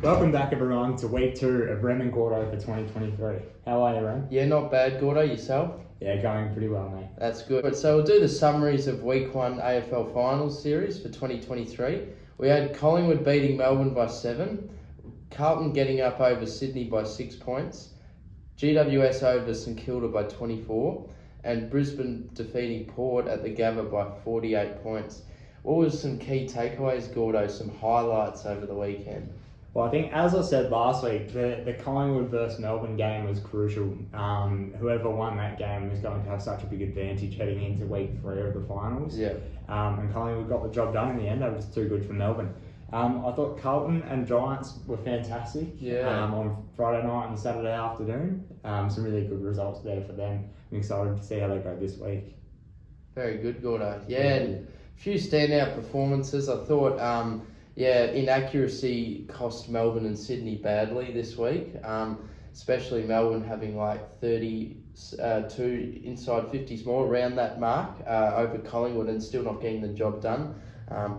Welcome back, everyone, to week 2 of Rem and Gordo for 2023. How are you, Rem? Yeah, not bad, Gordo. Yourself? Yeah, going pretty well, mate. That's good. So we'll do the summaries of week 1 AFL Finals series for 2023. We had Collingwood beating Melbourne by 7, Carlton getting up over Sydney by 6 points, GWS over St Kilda by 24, and Brisbane defeating Port at the Gabba by 48 points. What was some key takeaways, Gordo? Some highlights over the weekend? Well, I think, as I said last week, the Collingwood versus Melbourne game was crucial. Whoever won that game was going to have such a big advantage heading into week 3 of the finals. Yeah. And Collingwood got the job done in the end. That was too good for Melbourne. I thought Carlton and Giants were fantastic. Yeah. On Friday night and Saturday afternoon. Some really good results there for them. I'm excited to see how they go this week. Very good, Gordo. Yeah, and a few standout performances. I thought, inaccuracy cost Melbourne and Sydney badly this week, especially Melbourne having like 32 inside 50s more around that mark over Collingwood and still not getting the job done.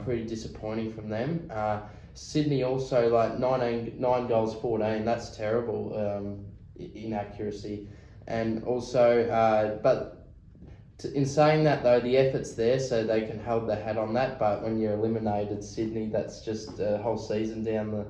Pretty disappointing from them. Sydney also like 9 goals 14. That's terrible inaccuracy, and also in saying that though, the effort's there, so they can hold their hat on that. But when you're eliminated Sydney, that's just a whole season down the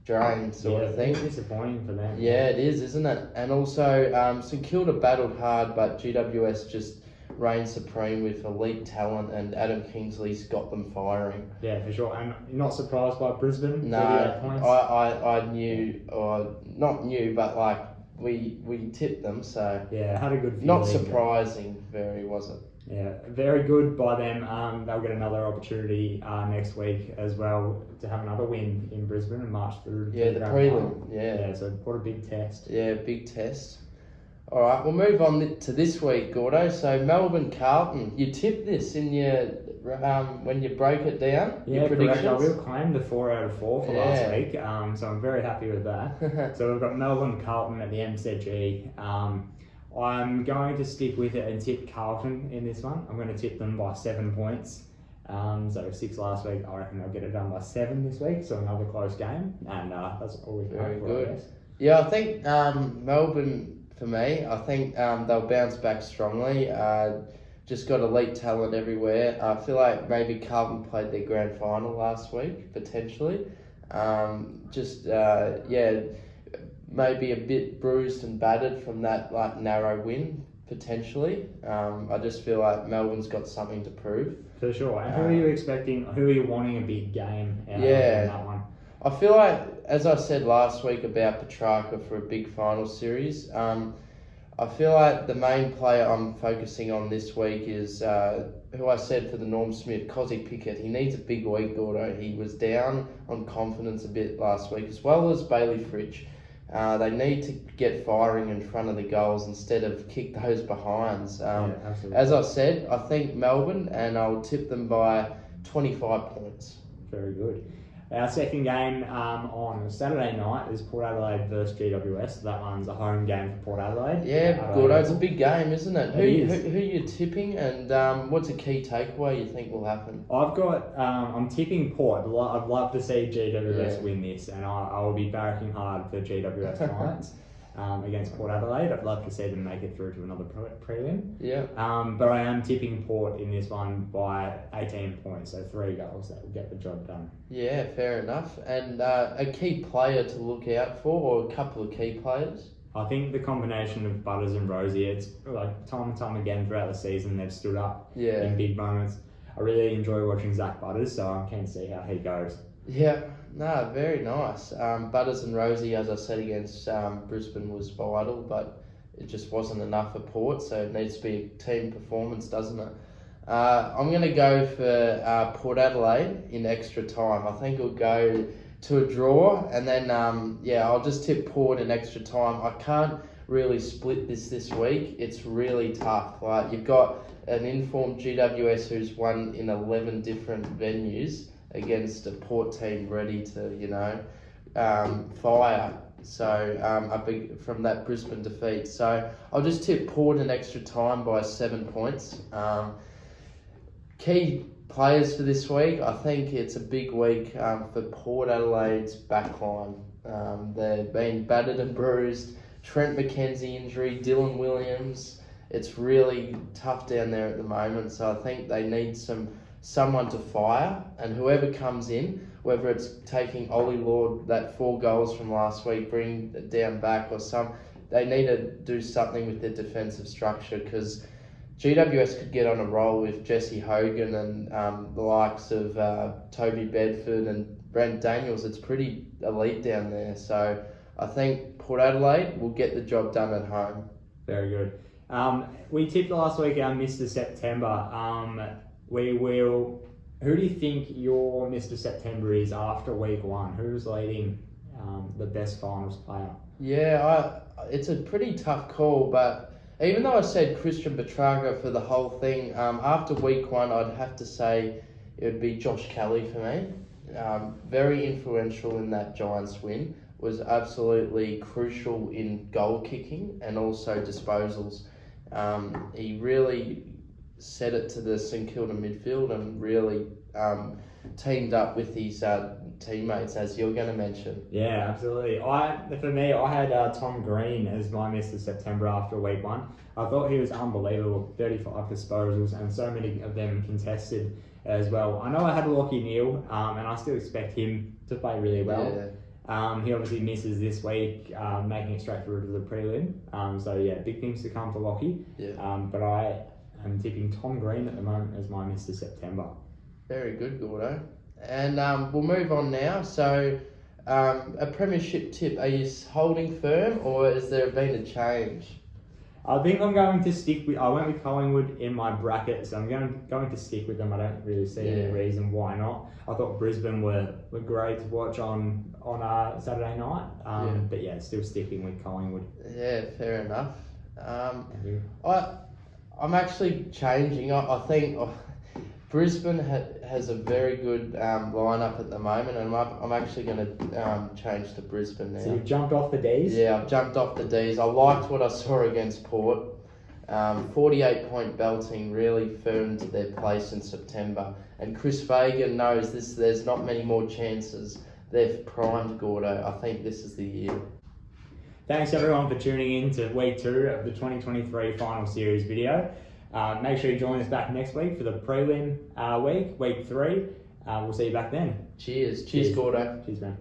drain sort of thing. It's disappointing for them. Yeah, it is, isn't it? And also, St Kilda battled hard, but GWS just reigned supreme with elite talent, and Adam Kingsley's got them firing. Yeah, for sure. And you're not surprised by Brisbane? No, I knew, or not knew, but like, we tipped them, so yeah, had a good feeling. Not surprising, was it? Yeah, very good by them. They'll get another opportunity next week as well to have another win in Brisbane and march through. Yeah, the prelim. Yeah, so what a big test. Yeah, big test. All right, we'll move on to this week, Gordo. So Melbourne Carlton, you tipped this in your when you broke it down. Yeah, correct. I will claim the 4 out of 4 for last week. So I'm very happy with that. So we've got Melbourne Carlton at the MCG. I'm going to stick with it and tip Carlton in this one. I'm going to tip them by 7 points. So 6 last week. I reckon they'll get it done by 7 this week. So another close game, and that's all we can hope for, I guess. Yeah, I think Melbourne. For me, I think they'll bounce back strongly. Just got elite talent everywhere. I feel like maybe Carlton played their grand final last week, potentially. Maybe a bit bruised and battered from that like narrow win, potentially. I just feel like Melbourne's got something to prove. For sure. And who are you expecting? Who are you wanting a big game out of in that one? I feel like, as I said last week about Petrarca for a big final series, I feel like the main player I'm focusing on this week is who I said for the Norm Smith, Kozzy Pickett. He needs a big week, Gordo. He was down on confidence a bit last week, as well as Bailey Fritsch. They need to get firing in front of the goals instead of kick those behinds. As I said, I think Melbourne, and I'll tip them by 25 points. Very good. Our second game on Saturday night is Port Adelaide versus GWS. That one's a home game for Port Adelaide. Yeah, good. It's a big game, isn't it? It who are you tipping, and what's a key takeaway you think will happen? I'm tipping Port. I'd love to see GWS win this, and I will be barracking hard for GWS clients. Against Port Adelaide. I'd love to see them make it through to another prelim. Yeah. But I am tipping Port in this one by 18 points, so 3 goals that will get the job done. Yeah, fair enough. And a key player to look out for, or a couple of key players? I think the combination of Butters and Rosie, it's like time and time again throughout the season, they've stood up in big moments. I really enjoy watching Zach Butters, so I'm keen to see how he goes. Yeah, no, very nice. Butters and Rosie, as I said, against Brisbane was vital, but it just wasn't enough for Port, so it needs to be a team performance, doesn't it? I'm going to go for Port Adelaide in extra time. I think it'll go to a draw, and then, I'll just tip Port in extra time. I can't really split this week. It's really tough. Like, you've got an informed GWS who's won in 11 different venues against a Port team ready to, fire. So from that Brisbane defeat. So I'll just tip Port in extra time by 7 points. Key Players for this week, I think it's a big week for Port Adelaide's backline. They've been battered and bruised. Trent McKenzie injury, Dylan Williams. It's really tough down there at the moment, so I think they need someone to fire, and whoever comes in, whether it's taking Ollie Lord that 4 goals from last week, bring it down back, or they need to do something with their defensive structure, because GWS could get on a roll with Jesse Hogan and the likes of Toby Bedford and Brent Daniels. It's pretty elite down there, so I think Port Adelaide will get the job done at home. Very good. We tipped last week our Mr. September. Who do you think your Mr. September is after week 1? Who's leading the best finals player? Yeah, it's a pretty tough call, but even though I said Christian Petrarca for the whole thing, after week 1, I'd have to say it would be Josh Kelly for me. Very influential in that Giants win, was absolutely crucial in goal kicking and also disposals. He really set it to the St Kilda midfield and really teamed up with his teammates, as you're going to mention. Yeah, absolutely. For me, I had Tom Green as my Mr. September after week 1. I thought he was unbelievable. 35 disposals and so many of them contested as well. I know I had Lockie Neal, and I still expect him to play really well. Yeah. He obviously misses this week, making it straight through to the prelim. So yeah, big things to come for Lockie. Yeah. But I am tipping Tom Green at the moment as my Mr. September. Very good, Gordo. And we'll move on now. So, a premiership tip, are you holding firm or has there been a change? I think I'm going to stick with... I went with Collingwood in my bracket, so I'm going to stick with them. I don't really see any reason why not. I thought Brisbane were great to watch on Saturday night, but yeah, still sticking with Collingwood. Yeah, fair enough. I'm actually changing. I think Brisbane has a very good lineup at the moment, and I'm actually going to change to Brisbane now. So you've jumped off the Ds? Yeah, I've jumped off the Ds. I liked what I saw against Port. 48-point belting really firmed their place in September, and Chris Fagan knows this. There's not many more chances. They've primed Gordo. I think this is the year. Thanks everyone for tuning in to week 2 of the 2023 final series video. Make sure you join us back next week for the prelim week 3. We'll see you back then. Cheers, Gordo. Cheers, man.